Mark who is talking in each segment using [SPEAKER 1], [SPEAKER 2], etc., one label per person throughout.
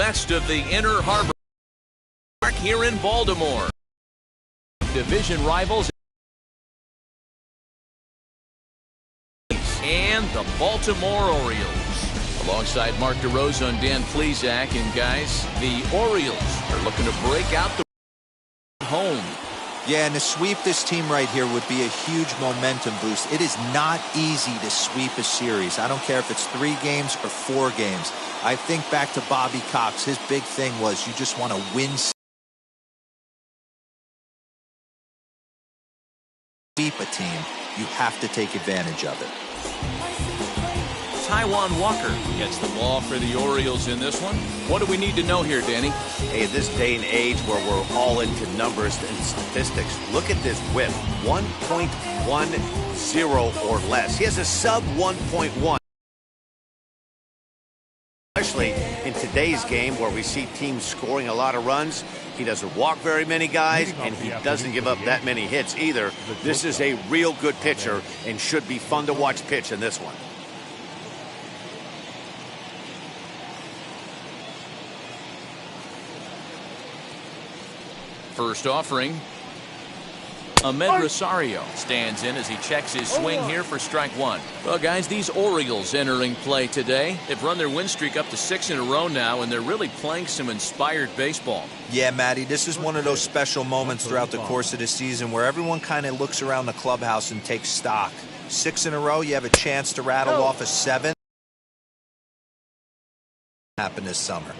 [SPEAKER 1] west of the Inner Harbor Park here in Baltimore. Division rivals and the Baltimore Orioles. Alongside Mark DeRosa and Dan Plesac, and guys, the Orioles are looking to break out the home.
[SPEAKER 2] Yeah, and to sweep this team right here would be a huge momentum boost. It is not easy to sweep a series. I don't care if it's 3 games or 4 games. I think back to Bobby Cox. His big thing was you just want to win. Sweep a team, you have to take advantage of it.
[SPEAKER 1] Taijuan Walker gets the ball for the Orioles in this one. What do we need to know here, Danny?
[SPEAKER 3] Hey, in this day and age where we're all into numbers and statistics, look at this whip, 1.10 or less. He has a sub 1.1. Especially in today's game where we see teams scoring a lot of runs. He doesn't walk very many guys, and he doesn't give up that many hits either. This is a real good pitcher and should be fun to watch pitch in this one.
[SPEAKER 1] First offering. Ahmed Rosario stands in as he checks his swing here for strike 1. Well, guys, these Orioles entering play today. They've run their win streak up to 6 in a row now, and they're really playing some inspired baseball.
[SPEAKER 2] Yeah, Matty, this is one of those special moments throughout the course of the season where everyone kind of looks around the clubhouse and takes stock. 6 in a row, you have a chance to rattle off a 7. Happen this summer.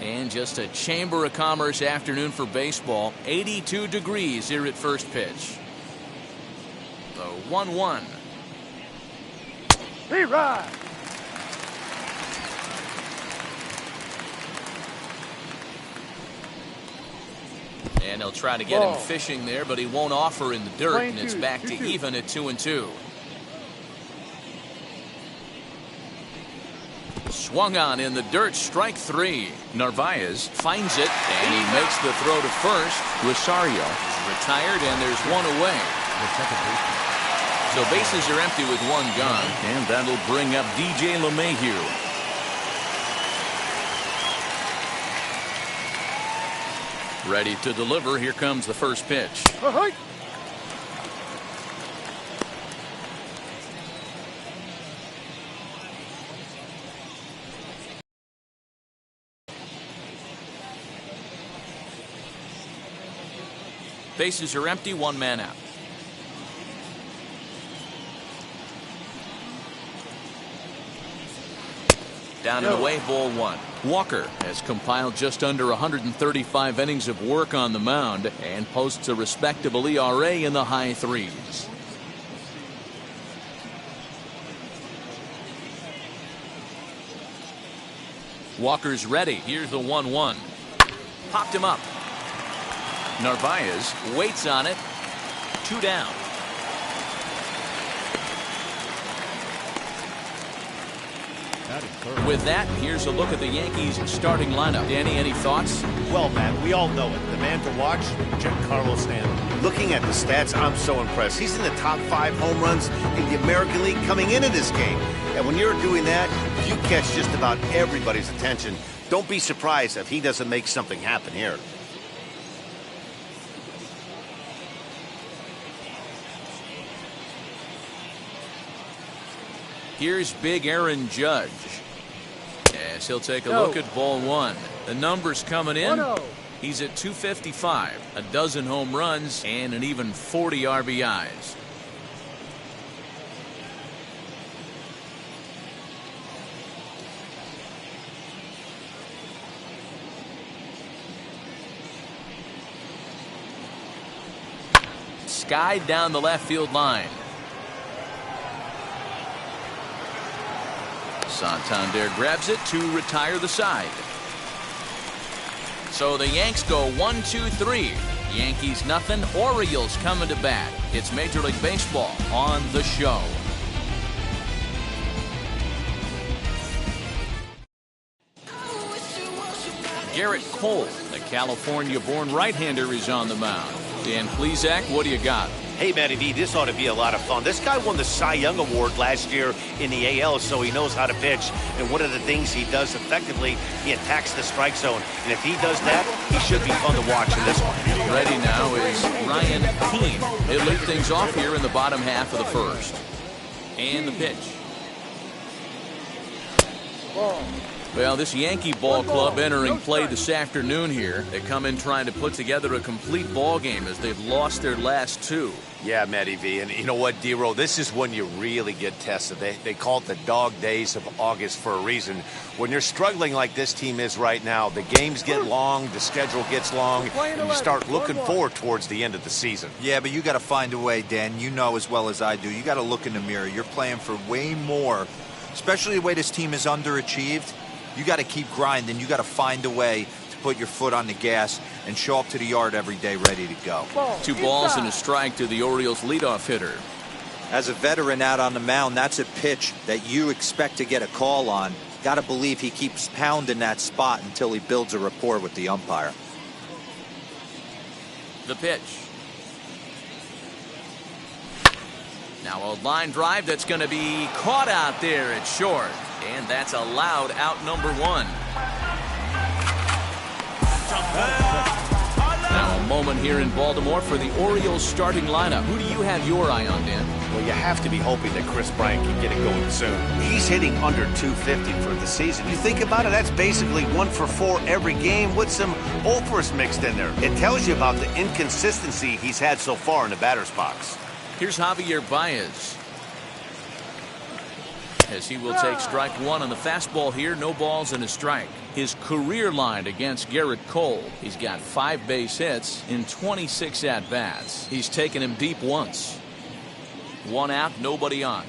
[SPEAKER 1] And just a Chamber of Commerce afternoon for baseball. 82 degrees here at first pitch. The 1-1.
[SPEAKER 4] Rerun.
[SPEAKER 1] And they'll try to get him fishing there, but he won't offer in the dirt, and it's back to even at 2-2. Swung on in the dirt, strike 3. Narvaez finds it, and he makes the throw to first. Rosario is retired, and there's one away. So bases are empty with 1 gone, and that'll bring up DJ LeMahieu. Ready to deliver. Here comes the first pitch. Bases are empty, 1 man out. Down and away, ball 1. Walker has compiled just under 135 innings of work on the mound and posts a respectable ERA in the high 3s. Walker's ready. Here's the 1-1. Popped him up. Narvaez waits on it. 2 down. With that, here's a look at the Yankees starting lineup. Danny, any thoughts?
[SPEAKER 3] Well, Matt, we all know it. The man to watch, Giancarlo Stanton. Looking at the stats, I'm so impressed. He's in the top 5 home runs in the American League coming into this game. And when you're doing that, you catch just about everybody's attention. Don't be surprised if he doesn't make something happen here.
[SPEAKER 1] Here's big Aaron Judge as he'll take a look at ball 1. The numbers coming in. He's at 255, a dozen home runs, and an even 40 RBIs. Skied down the left field line. Santander grabs it to retire the side. So the Yanks go 1-2-3. Yankees nothing. Orioles coming to bat. It's Major League Baseball on the show. Garrett Cole, the California-born right-hander, is on the mound. Dan Plesac, what do you got?
[SPEAKER 3] Hey, Matty V, this ought to be a lot of fun. This guy won the Cy Young Award last year in the AL, so he knows how to pitch. And one of the things he does effectively, he attacks the strike zone. And if he does that, he should be fun to watch in this one.
[SPEAKER 1] Ready now is Ryan Keane. He'll lead things off here in the bottom half of the first. And the pitch. Well, this Yankee ball club entering play this afternoon here. They come in trying to put together a complete ball game as they've lost their last two.
[SPEAKER 3] Yeah, Matty V, and you know what, D-Row, this is when you really get tested. They call it the dog days of August for a reason. When you're struggling like this team is right now, the games get long, the schedule gets long, and you start looking forward towards the end of the season.
[SPEAKER 2] Yeah, but you got to find a way, Dan. You know as well as I do. You got to look in the mirror. You're playing for way more, especially the way this team is underachieved. You got to keep grinding. You got to find a way to put your foot on the gas and show up to the yard every day ready to go.
[SPEAKER 1] 2 balls and a strike to the Orioles leadoff hitter.
[SPEAKER 2] As a veteran out on the mound, that's a pitch that you expect to get a call on. Got to believe he keeps pounding that spot until he builds a rapport with the umpire.
[SPEAKER 1] The pitch. Now a line drive that's going to be caught out there at short. And that's allowed out number 1. Now a moment here in Baltimore for the Orioles starting lineup. Who do you have your eye on, Dan?
[SPEAKER 3] Well, you have to be hoping that Chris Bryant can get it going soon. He's hitting under 250 for the season. You think about it, that's basically 1 for 4 every game with some offers mixed in there. It tells you about the inconsistency he's had so far in the batter's box.
[SPEAKER 1] Here's Javier Baez, as he will take strike 1 on the fastball here. No balls and a strike. His career line against Garrett Cole. He's got 5 base hits in 26 at-bats. He's taken him deep once. 1 out, nobody on.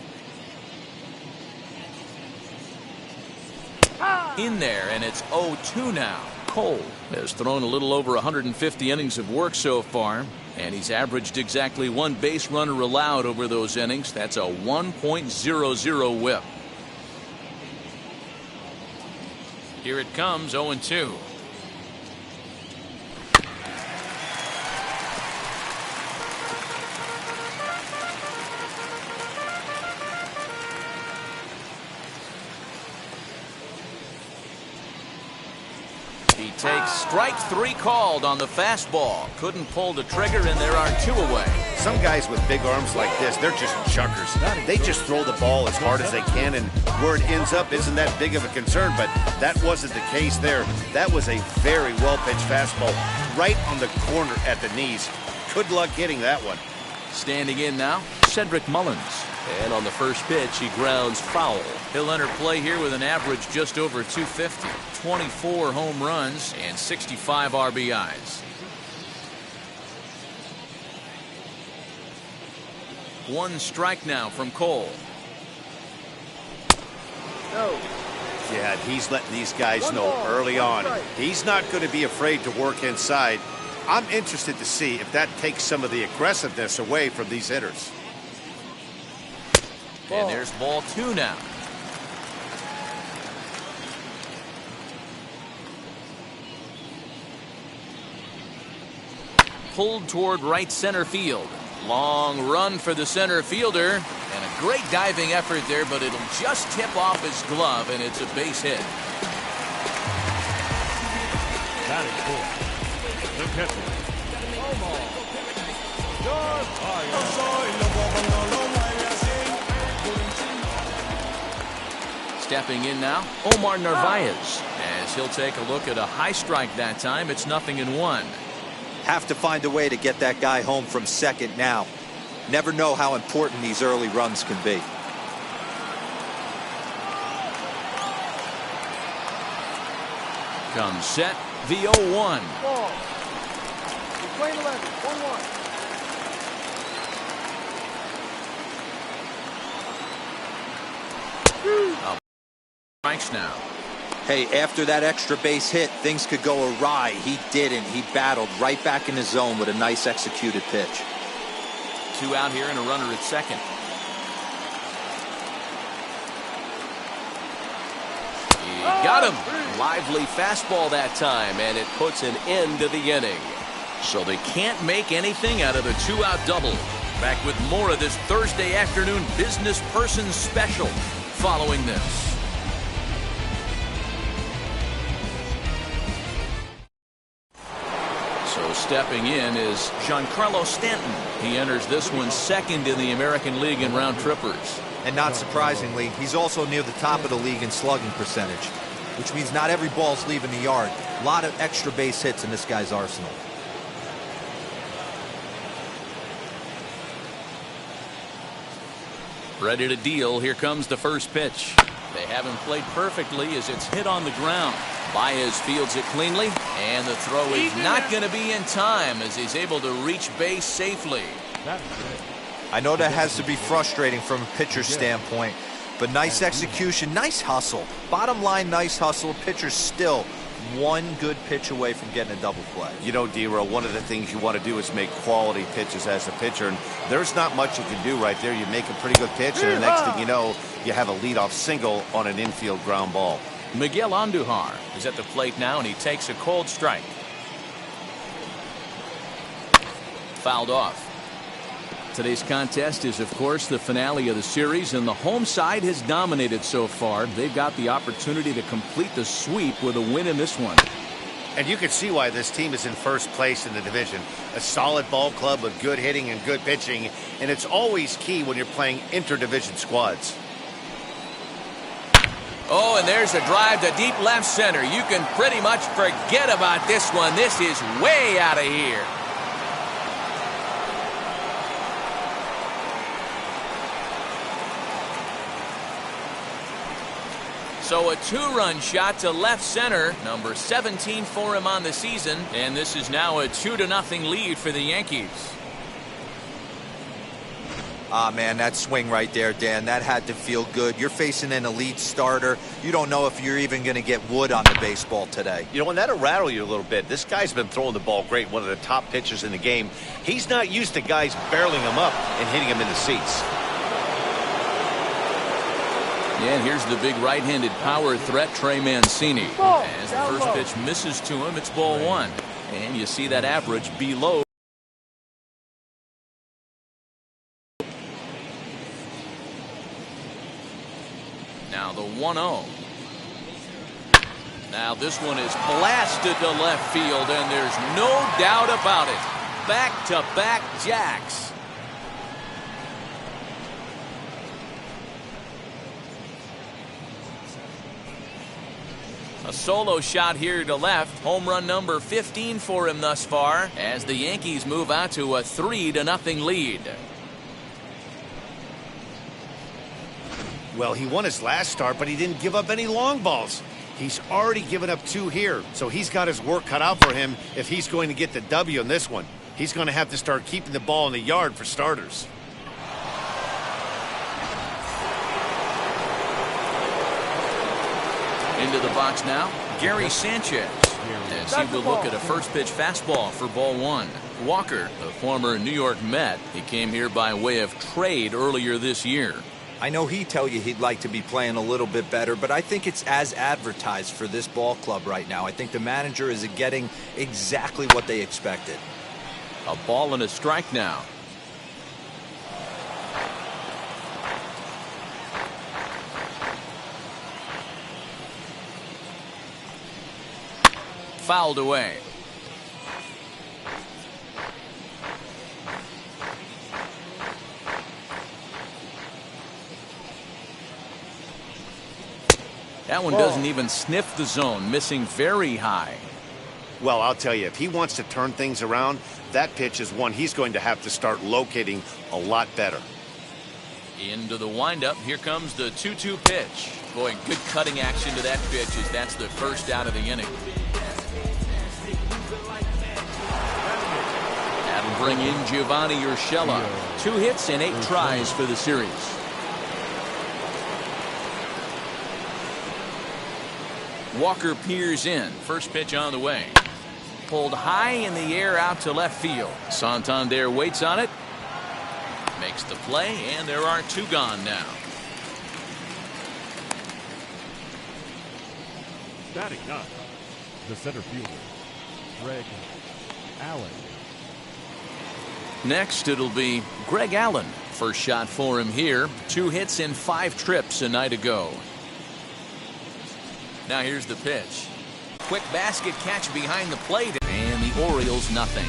[SPEAKER 1] In there, and it's 0-2 now. Cole has thrown a little over 150 innings of work so far, and he's averaged exactly 1 base runner allowed over those innings. That's a 1.00 whip. Here it comes, 0-2. He takes strike 3 called on the fastball. Couldn't pull the trigger, and there are 2 away.
[SPEAKER 3] Some guys with big arms like this, they're just chuckers. They just throw the ball as hard as they can, and where it ends up isn't that big of a concern, but that wasn't the case there. That was a very well-pitched fastball right on the corner at the knees. Good luck hitting that one.
[SPEAKER 1] Standing in now, Cedric Mullins. And on the first pitch, he grounds foul. He'll enter play here with an average just over 250, 24 home runs, and 65 RBIs. 1 strike now from Cole.
[SPEAKER 3] Yeah, he's letting these guys know early on. He's not going to be afraid to work inside. I'm interested to see if that takes some of the aggressiveness away from these hitters.
[SPEAKER 1] And there's ball 2 now. Pulled toward right center field. Long run for the center fielder. And a great diving effort there, but it'll just tip off his glove, and it's a base hit.
[SPEAKER 4] Batting fourth, the catcher,
[SPEAKER 1] Stepping in now, Omar Narvaez, as he'll take a look at a high strike that time. It's 0-1.
[SPEAKER 2] Have to find a way to get that guy home from second now. Never know how important these early runs can be.
[SPEAKER 1] Comes set, the 0-1.
[SPEAKER 5] Ball. Playing 11, 1-1.
[SPEAKER 1] Strikes now.
[SPEAKER 2] Hey, after that extra base hit, things could go awry. He didn't. He battled right back in the zone with a nice executed pitch.
[SPEAKER 1] 2 out here and a runner at second. He got him. Lively fastball that time, and it puts an end to the inning. So they can't make anything out of the 2-out double. Back with more of this Thursday afternoon business person special following this. So stepping in is Giancarlo Stanton. He enters this one second in the American League in round trippers.
[SPEAKER 2] And not surprisingly, he's also near the top of the league in slugging percentage, which means not every ball's leaving the yard. A lot of extra base hits in this guy's arsenal.
[SPEAKER 1] Ready to deal. Here comes the first pitch. They haven't played perfectly as it's hit on the ground. Baez fields it cleanly, and the throw is not going to be in time as he's able to reach base safely.
[SPEAKER 2] I know that has to be frustrating from a pitcher's standpoint, but nice execution, nice hustle. Bottom line, nice hustle. Pitcher's still one good pitch away from getting a double play.
[SPEAKER 3] You know, D-Row, one of the things you want to do is make quality pitches as a pitcher, and there's not much you can do right there. You make a pretty good pitch, and the next thing you know, you have a leadoff single on an infield ground ball.
[SPEAKER 1] Miguel Andujar is at the plate now, and he takes a cold strike. Fouled off. Today's contest is, of course, the finale of the series, and the home side has dominated so far. They've got the opportunity to complete the sweep with a win in this one.
[SPEAKER 3] And you can see why this team is in first place in the division. A solid ball club with good hitting and good pitching, and it's always key when you're playing interdivision squads.
[SPEAKER 1] Oh, and there's a drive to deep left center. You can pretty much forget about this one. This is way out of here. So a two-run shot to left center, number 17 for him on the season, and this is now a 2-0 lead for the Yankees.
[SPEAKER 2] Ah, man, that swing right there, Dan, that had to feel good. You're facing an elite starter. You don't know if you're even going to get wood on the baseball today.
[SPEAKER 3] You know, and that'll rattle you a little bit. This guy's been throwing the ball great, one of the top pitchers in the game. He's not used to guys barreling him up and hitting him in the seats.
[SPEAKER 1] Yeah, and here's the big right-handed power threat, Trey Mancini. As the first pitch misses to him, it's ball one. And you see that average below. Now the 1-0. Now this one is blasted to left field, and there's no doubt about it. Back-to-back jacks. A solo shot here to left. Home run number 15 for him thus far as the Yankees move out to a 3-0 lead.
[SPEAKER 3] Well, he won his last start, but he didn't give up any long balls. He's already given up 2 here, so he's got his work cut out for him if he's going to get the W in this one. He's going to have to start keeping the ball in the yard for starters.
[SPEAKER 1] Into the box now, Gary Sanchez, as he will look at a first pitch fastball for ball one. Walker, the former New York Met, he came here by way of trade earlier this year.
[SPEAKER 2] I know he'd tell you he'd like to be playing a little bit better, but I think it's as advertised for this ball club right now. I think the manager is getting exactly what they expected.
[SPEAKER 1] A ball and a strike now. Fouled away. That one doesn't even sniff the zone, missing very high.
[SPEAKER 3] Well, I'll tell you, if he wants to turn things around, that pitch is one he's going to have to start locating a lot better.
[SPEAKER 1] Into the windup. Here comes the 2-2 pitch. Boy, good cutting action to that pitch as that's the first out of the inning. That'll bring in Giovanni Urshela. 2 hits and 8 tries for the series. Walker peers in. First pitch on the way. Pulled high in the air out to left field. Santander waits on it. Makes the play, and there are 2 gone now.
[SPEAKER 4] Batting up, the center fielder, Greg Allen.
[SPEAKER 1] Next, it'll be Greg Allen. First shot for him here. 2 hits in 5 trips a night ago. Now here's the pitch. Quick basket catch behind the plate. And the Orioles nothing.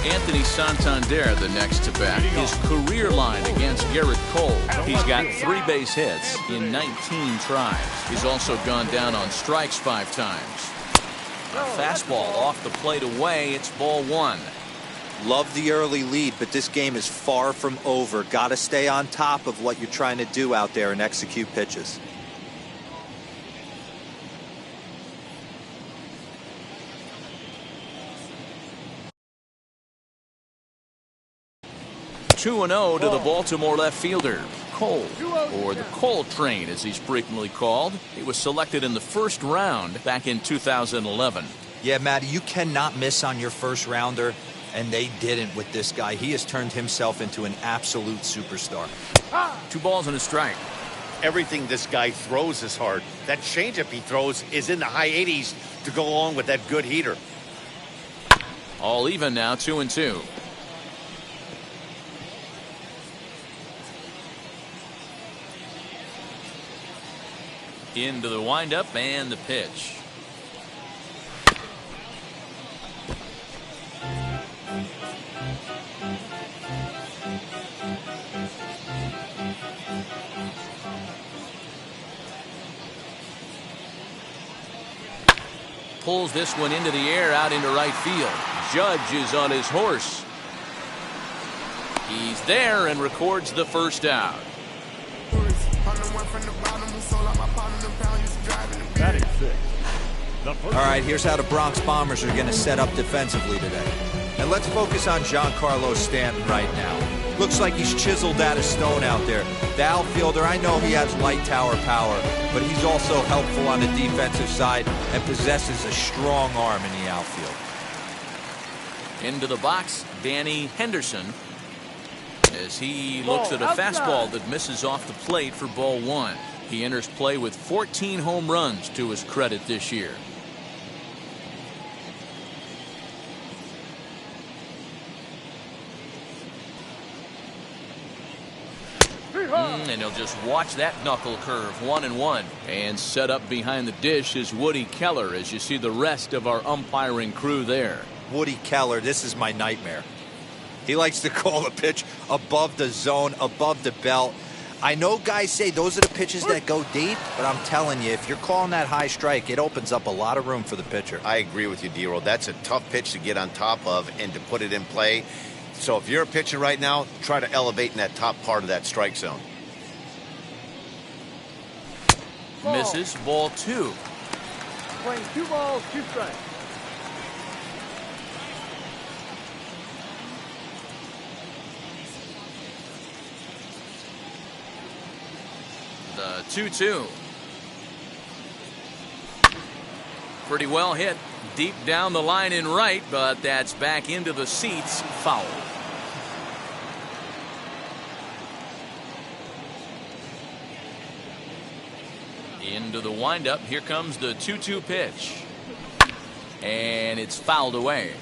[SPEAKER 1] Anthony Santander the next to bat. His career line against Garrett Cole. He's got 3 base hits in 19 tries. He's also gone down on strikes 5 times. A fastball off the plate away. It's ball 1.
[SPEAKER 2] Love the early lead, but this game is far from over. Got to stay on top of what you're trying to do out there and execute pitches.
[SPEAKER 1] Two and 0 to the Baltimore left fielder, Cole, or the Cole Train as he's frequently called. He was selected in the first round back in 2011.
[SPEAKER 2] Yeah, Matty, you cannot miss on your first rounder, and they didn't with this guy. He has turned himself into an absolute superstar.
[SPEAKER 1] 2 balls and a strike.
[SPEAKER 3] Everything this guy throws is hard. That changeup he throws is in the high 80s to go along with that good heater.
[SPEAKER 1] All even now, 2 and 2. Into the windup and the pitch. Pulls this one into the air out into right field. Judge is on his horse. He's there and records the first out.
[SPEAKER 4] Batting 6.
[SPEAKER 2] All right, here's how the Bronx Bombers are going to set up defensively today. And let's focus on Giancarlo Stanton right now. Looks like he's chiseled out of stone out there. The outfielder, I know he has light tower power, but he's also helpful on the defensive side and possesses a strong arm in the outfield.
[SPEAKER 1] Into the box, Danny Henderson, as he looks at a fastball that misses off the plate for ball 1. He enters play with 14 home runs to his credit this year. And he'll just watch that knuckle curve. 1-1. And set up behind the dish is Woody Keller as you see the rest of our umpiring crew there.
[SPEAKER 2] Woody Keller, this is my nightmare. He likes to call the pitch above the zone, above the belt. I know guys say those are the pitches that go deep, but I'm telling you, if you're calling that high strike, it opens up a lot of room for the pitcher.
[SPEAKER 3] I agree with you, D-Roll. That's a tough pitch to get on top of and to put it in play. So if you're a pitcher right now, try to elevate in that top part of that strike zone.
[SPEAKER 1] Misses, ball 2.
[SPEAKER 5] Playing 2 balls, 2 strikes.
[SPEAKER 1] The 2-2. Pretty well hit deep down the line in right, but that's back into the seats. Foul. Into the windup. Here comes the 2-2 pitch. And it's fouled away.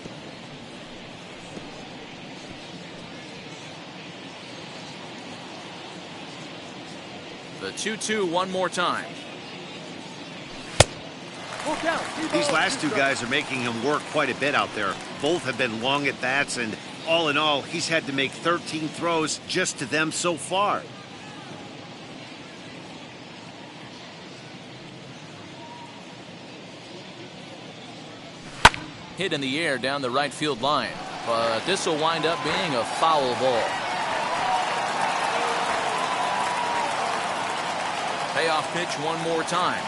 [SPEAKER 1] The 2-2 one more time.
[SPEAKER 3] These last 2 guys are making him work quite a bit out there. Both have been long at bats, and all in all, he's had to make 13 throws just to them so far.
[SPEAKER 1] Hit in the air down the right field line, but this will wind up being a foul ball. Payoff pitch one more time.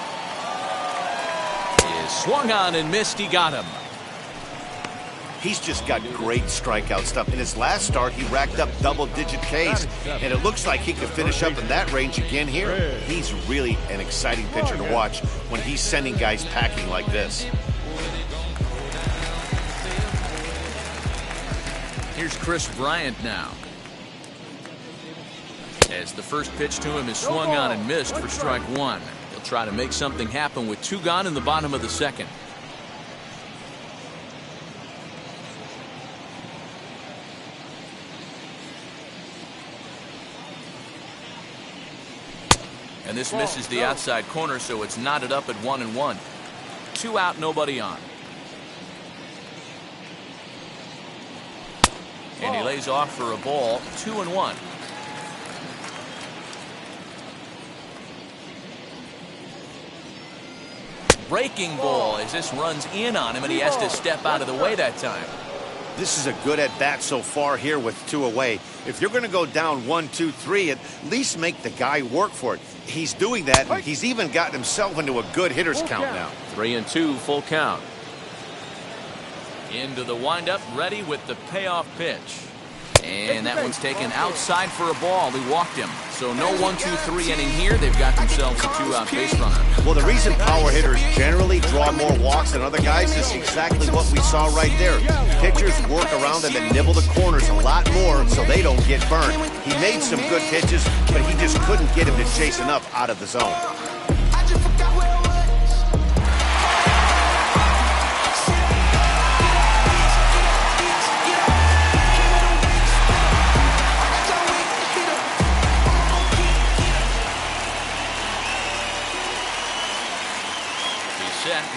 [SPEAKER 1] Is swung on and missed. He got him.
[SPEAKER 3] He's just got great strikeout stuff. In his last start, he racked up double-digit Ks, and it looks like he could finish up in that range again here. He's really an exciting pitcher to watch when he's sending guys packing like this.
[SPEAKER 1] Here's Chris Bryant now. As the first pitch to him is swung on and missed for strike 1. He'll They'll try to make something happen with 2 gone in the bottom of the second. And this misses the outside corner, so it's knotted up at 1-1. 2 out, nobody on. And he lays off for a ball, 2-1. Breaking ball as this runs in on him, and he has to step out of the way that time.
[SPEAKER 3] This is a good at-bat so far here with 2 away. If you're going to go down 1, 2, 3, at least make the guy work for it. He's doing that, and he's even gotten himself into a good hitter's count now.
[SPEAKER 1] 3-2, full count. Into the windup, ready with the payoff pitch. And that one's taken outside for a ball. He walked him. So no 1, 2, 3 inning here. They've got themselves a 2-out base runner.
[SPEAKER 3] Well, the reason power hitters generally draw more walks than other guys is exactly what we saw right there. Pitchers work around them and nibble the corners a lot more so they don't get burned. He made some good pitches, but he just couldn't get him to chase enough out of the zone.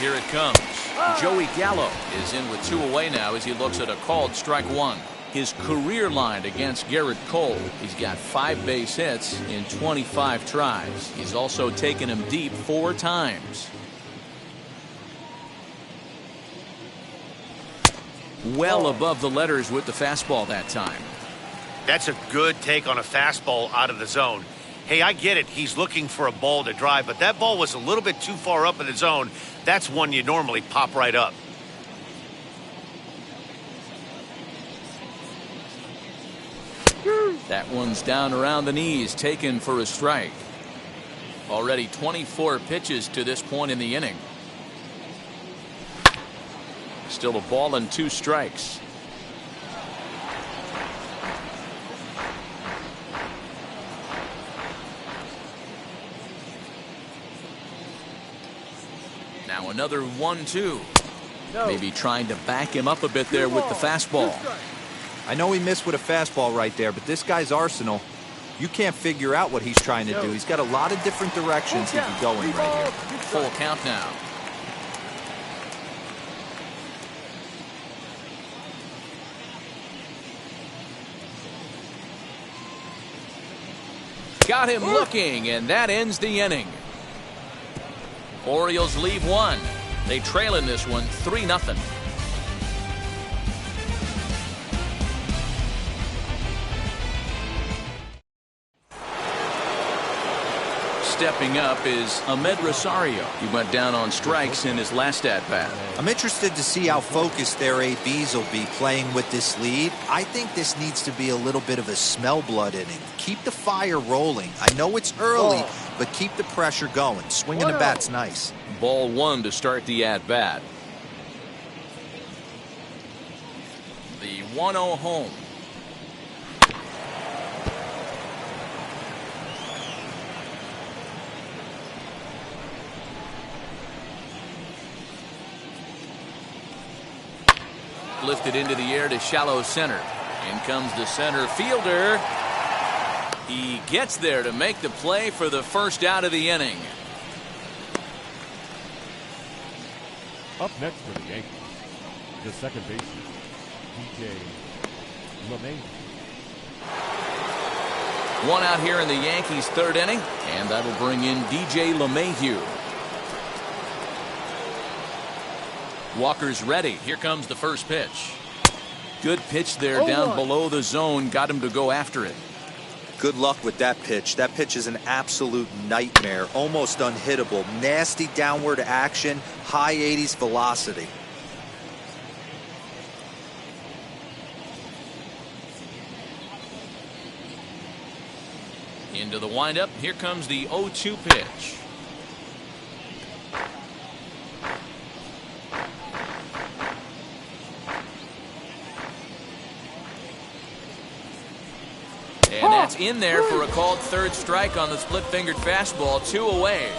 [SPEAKER 1] Here it comes. Joey Gallo is in with 2 away now as he looks at a called strike 1. His career line against Garrett Cole. He's got 5 base hits in 25 tries. He's also taken him deep 4 times. Well above the letters with the fastball that time.
[SPEAKER 3] That's a good take on a fastball out of the zone. Hey, I get it. He's looking for a ball to drive, but that ball was a little bit too far up in the zone. That's one you normally pop right up.
[SPEAKER 1] That one's down around the knees, taken for a strike. Already 24 pitches to this point in the inning. Still a ball and 2 strikes. Now another 1-2. Maybe trying to back him up a bit there with the fastball.
[SPEAKER 2] I know he missed with a fastball right there, but this guy's arsenal, you can't figure out what he's trying to do. He's got a lot of different directions he can go in right here.
[SPEAKER 1] Full count now. Got him looking, and that ends the inning. Orioles leave 1. They trail in this one 3-0. Stepping up is Ahmed Rosario. He went down on strikes in his last at-bat.
[SPEAKER 2] I'm interested to see how focused their ABs will be playing with this lead. I think this needs to be a little bit of a smell blood inning. Keep the fire rolling. I know it's early, but keep the pressure going. Swinging the bat's nice.
[SPEAKER 1] Ball 1 to start the at-bat. The 1-0 home. Lifted into the air to shallow center. In comes the center fielder. He gets there to make the play for the first out of the inning.
[SPEAKER 4] Up next for the Yankees, the second baseman, DJ LeMay.
[SPEAKER 1] 1 out here in the Yankees' 3rd inning, and that'll bring in DJ LeMahieu. Walker's ready. Here comes the first pitch. Good pitch there down below the zone. Got him to go after it.
[SPEAKER 2] Good luck with that pitch. That pitch is an absolute nightmare. Almost unhittable. Nasty downward action. High 80s velocity.
[SPEAKER 1] Into the windup. Here comes the 0-2 pitch. And that's in there for a called 3rd strike on the split-fingered fastball. 2 away.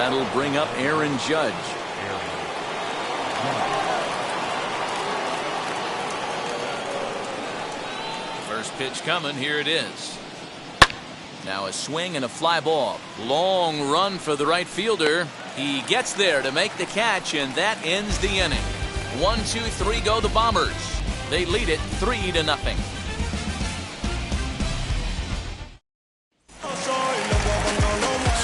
[SPEAKER 1] That'll bring up Aaron Judge. First pitch coming. Here it is. Now a swing and a fly ball. Long run for the right fielder. He gets there to make the catch, and that ends the inning. 1, 2, 3 go the Bombers. They lead it 3-0.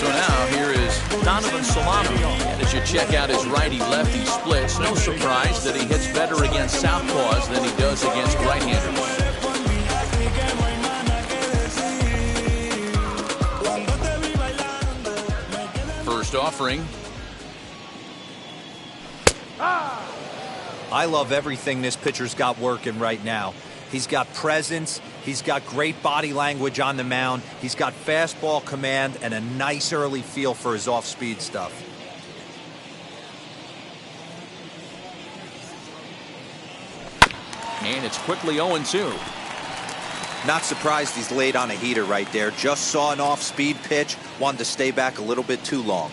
[SPEAKER 1] So now here is Donovan Solano. And as you check out his righty-lefty splits, no surprise that he hits better against southpaws than he does against right-handers. First offering.
[SPEAKER 2] I love everything this pitcher's got working right now. He's got presence. He's got great body language on the mound. He's got fastball command and a nice early feel for his off-speed stuff.
[SPEAKER 1] And it's quickly 0-2.
[SPEAKER 2] Not surprised he's laid on a heater right there. Just saw an off-speed pitch. Wanted to stay back a little bit too long.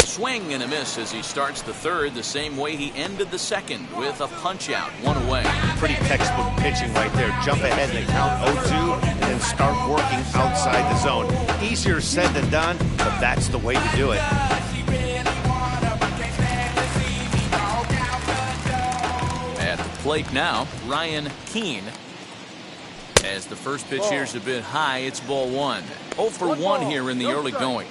[SPEAKER 1] Swing and a miss as he starts the third the same way he ended the second, with a punch out, 1 away.
[SPEAKER 3] Pretty textbook pitching right there. Jump ahead in the count 0-2 and then start working outside the zone. Easier said than done, but that's the way to do it.
[SPEAKER 1] At the plate now, Ryan Keene. As the first pitch here's a bit high, it's ball 1. 0 for 1 here in the early going.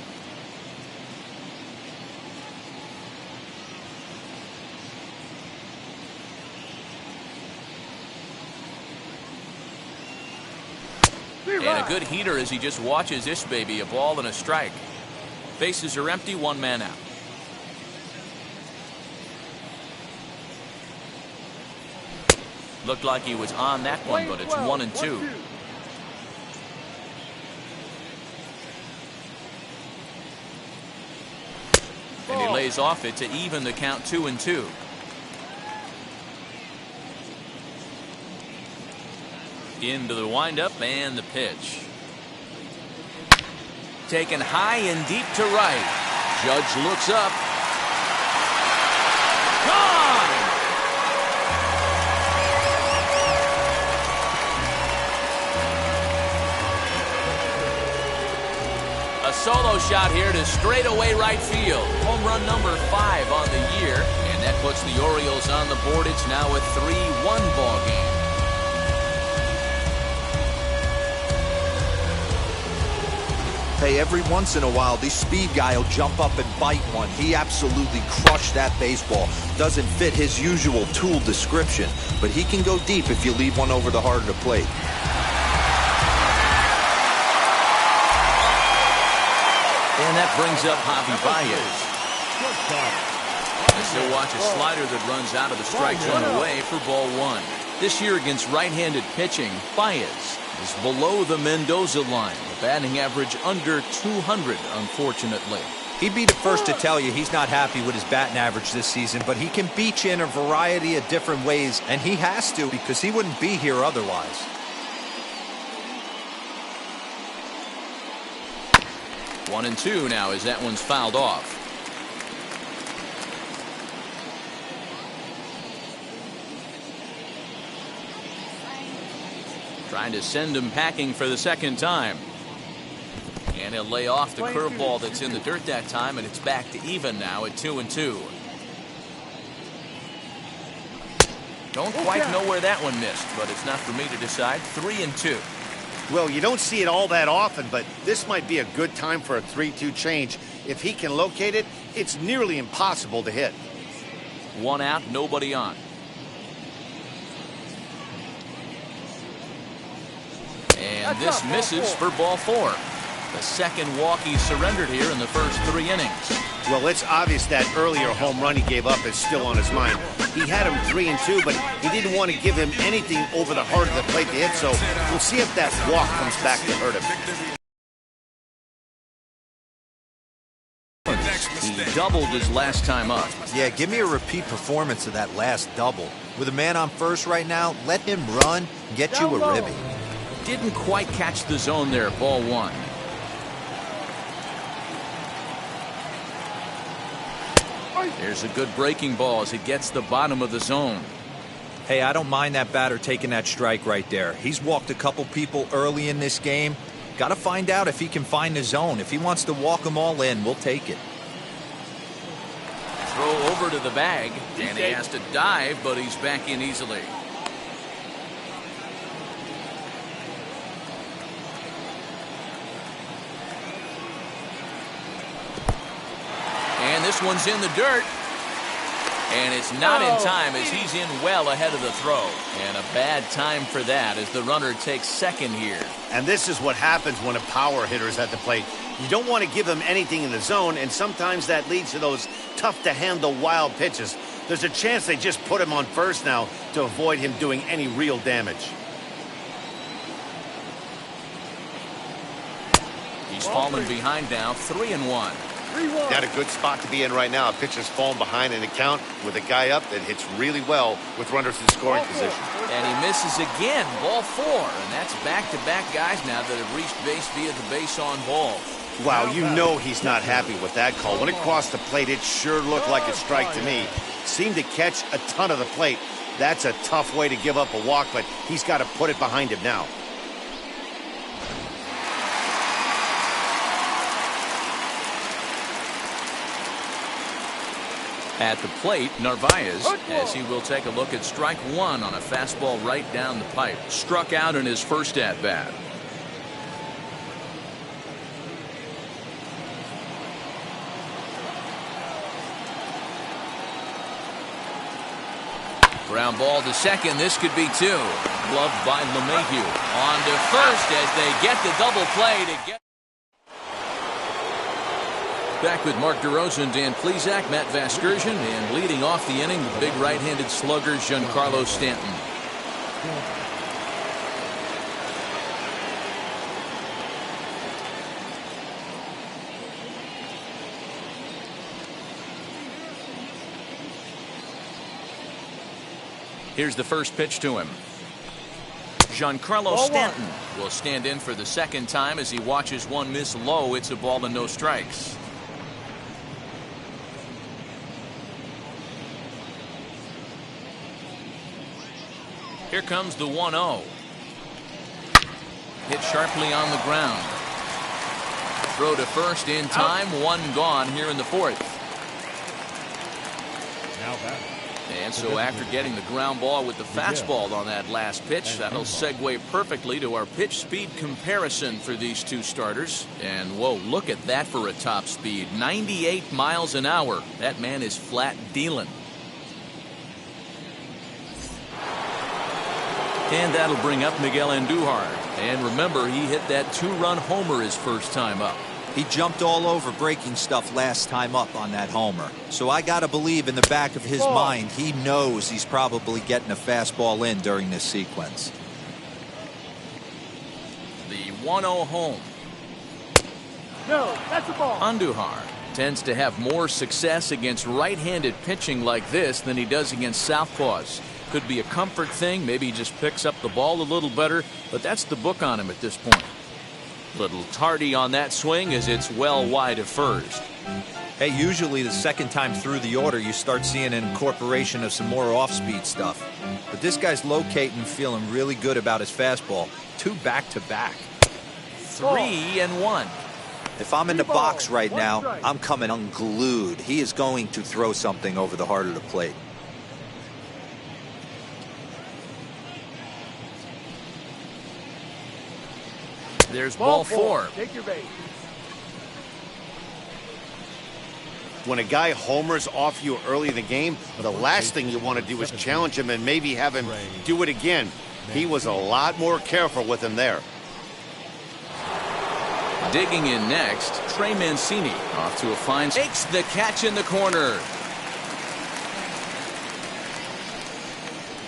[SPEAKER 1] And a good heater as he just watches this baby, a ball and a strike. Bases are empty, 1 man out. Looked like he was on that one, but it's 1-2. And he lays off it to even the count 2-2. Into the windup and the pitch. Taken high and deep to right. Judge looks up. Gone! A solo shot here to straightaway right field. Home run number 5 on the year. And that puts the Orioles on the board. It's now a 3-1 ball game.
[SPEAKER 2] Hey, every once in a while, this speed guy will jump up and bite one. He absolutely crushed that baseball. Doesn't fit his usual tool description, but he can go deep if you leave one over the heart of the plate.
[SPEAKER 1] And that brings up Javi Baez. As he'll watch a slider that runs out of the strike zone away for ball 1. This year against right-handed pitching, Baez is below the Mendoza line. A batting average under 200, unfortunately.
[SPEAKER 2] He'd be the first to tell you he's not happy with his batting average this season, but he can beat you in a variety of different ways, and he has to because he wouldn't be here otherwise.
[SPEAKER 1] One and two now as that one's fouled off. Trying to send him packing for the second time. And he'll lay off the curveball that's in the dirt that time, and it's back to even now at 2-2. Don't quite know where that one missed, but it's not for me to decide. 3-2.
[SPEAKER 3] Well, you don't see it all that often, but this might be a good time for a 3-2 change. If he can locate it, it's nearly impossible to hit.
[SPEAKER 1] One out, nobody on. And this misses for ball 4. The second walk he's surrendered here in the first 3 innings.
[SPEAKER 3] Well, it's obvious that earlier home run he gave up is still on his mind. He had him 3-2, but he didn't want to give him anything over the heart of the plate to hit, so we'll see if that walk comes back to hurt him.
[SPEAKER 1] He doubled his last time up.
[SPEAKER 2] Yeah, give me a repeat performance of that last double. With a man on first right now, let him run and get you a ribby.
[SPEAKER 1] Didn't quite catch the zone there, ball 1. There's a good breaking ball as it gets the bottom of the zone.
[SPEAKER 2] Hey, I don't mind that batter taking that strike right there. He's walked a couple people early in this game. Got to find out if he can find the zone. If he wants to walk them all in, we'll take it.
[SPEAKER 1] Throw over to the bag, and he has to dive, but he's back in easily. And this one's in the dirt. And it's not in time as he's in well ahead of the throw. And a bad time for that as the runner takes second here.
[SPEAKER 3] And this is what happens when a power hitter is at the plate. You don't want to give him anything in the zone, and sometimes that leads to those tough-to-handle wild pitches. There's a chance they just put him on first now to avoid him doing any real damage.
[SPEAKER 1] He's fallen behind now, 3-1.
[SPEAKER 3] Not a good spot to be in right now. A pitcher's falling behind in the count with a guy up that hits really well with runners in scoring position.
[SPEAKER 1] And he misses again, ball 4. And that's back-to-back guys now that have reached base via the base on ball.
[SPEAKER 3] Wow, you know he's not happy with that call. When it crossed the plate, it sure looked like a strike to me. Seemed to catch a ton of the plate. That's a tough way to give up a walk, but he's got to put it behind him now.
[SPEAKER 1] At the plate, Narvaez, as he will take a look at strike 1 on a fastball right down the pipe. Struck out in his first at-bat. Ground ball to second. This could be 2. Gloved by LeMahieu. On to first as they get the double play to get. Back with Mark DeRosa, Dan Plesac, Matt Vasgersian, and leading off the inning, the big right-handed slugger, Giancarlo Stanton. Here's the first pitch to him. Giancarlo Stanton will stand in for the second time as he watches one miss low. It's a ball and no strikes. Here comes the 1-0. Hit sharply on the ground. Throw to first in time. One gone here in the fourth.
[SPEAKER 4] Now back.
[SPEAKER 1] And so after getting the ground ball with the fastball on that last pitch, that'll segue perfectly to our pitch speed comparison for these two starters. And whoa, look at that for a top speed. 98 miles an hour. That man is flat dealing. And that'll bring up Miguel Andujar. And remember, he hit that 2-run homer his first time up.
[SPEAKER 2] He jumped all over breaking stuff last time up on that homer. So I got to believe in the back of his mind, he knows he's probably getting a fastball in during this sequence.
[SPEAKER 1] The 1-0 home.
[SPEAKER 5] No, that's a ball.
[SPEAKER 1] Andujar tends to have more success against right-handed pitching like this than he does against southpaws. Could be a comfort thing. Maybe he just picks up the ball a little better, but that's the book on him at this point. Little tardy on that swing as it's well wide of first.
[SPEAKER 2] Hey, usually the second time through the order, you start seeing an incorporation of some more off-speed stuff. But this guy's locating, feeling really good about his fastball. 2 back-to-back.
[SPEAKER 1] 3-1.
[SPEAKER 2] If I'm in the box right now, I'm coming unglued. He is going to throw something over the heart of the plate.
[SPEAKER 1] There's ball 4.
[SPEAKER 5] Take your base.
[SPEAKER 3] When a guy homers off you early in the game, the last thing you want to do is challenge him and maybe have him do it again. He was a lot more careful with him there.
[SPEAKER 1] Digging in next, Trey Mancini off to a fine. Takes the catch in the corner.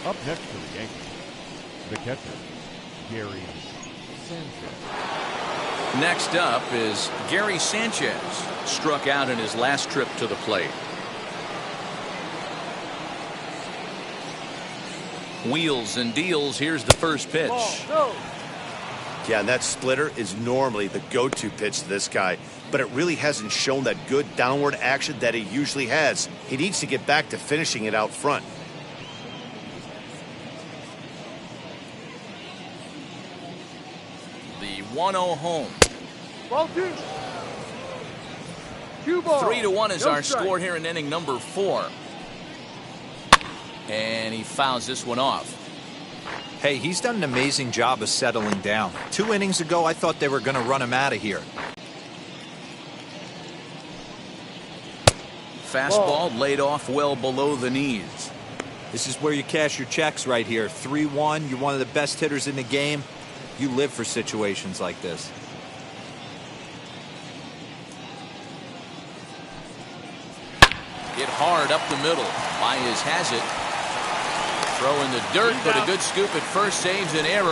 [SPEAKER 4] Up next for the Yankees, the catcher, Gary Sanchez.
[SPEAKER 1] Next up is Gary Sanchez, struck out in his last trip to the plate. Wheels and deals. Here's the first pitch.
[SPEAKER 3] Yeah, and that splitter is normally the go-to pitch to this guy. but it really hasn't shown that good downward action that he usually has. He needs to get back to finishing it out front.
[SPEAKER 1] The 1-0 home.
[SPEAKER 5] Ball two. 2 balls.
[SPEAKER 1] 3-1 is
[SPEAKER 5] No
[SPEAKER 1] our
[SPEAKER 5] strike.
[SPEAKER 1] score here in inning number 4. And he fouls this one off.
[SPEAKER 2] Hey, he's done an amazing job of settling down. 2 innings ago, I thought they were going to run him out of here.
[SPEAKER 1] Fastball laid off well below the knees.
[SPEAKER 2] This is where you cash your checks right here. 3-1, you're one of the best hitters in the game. You live for situations like this.
[SPEAKER 1] Hit hard up the middle. Baez has it. Throw in the dirt, but a good scoop at first saves an error.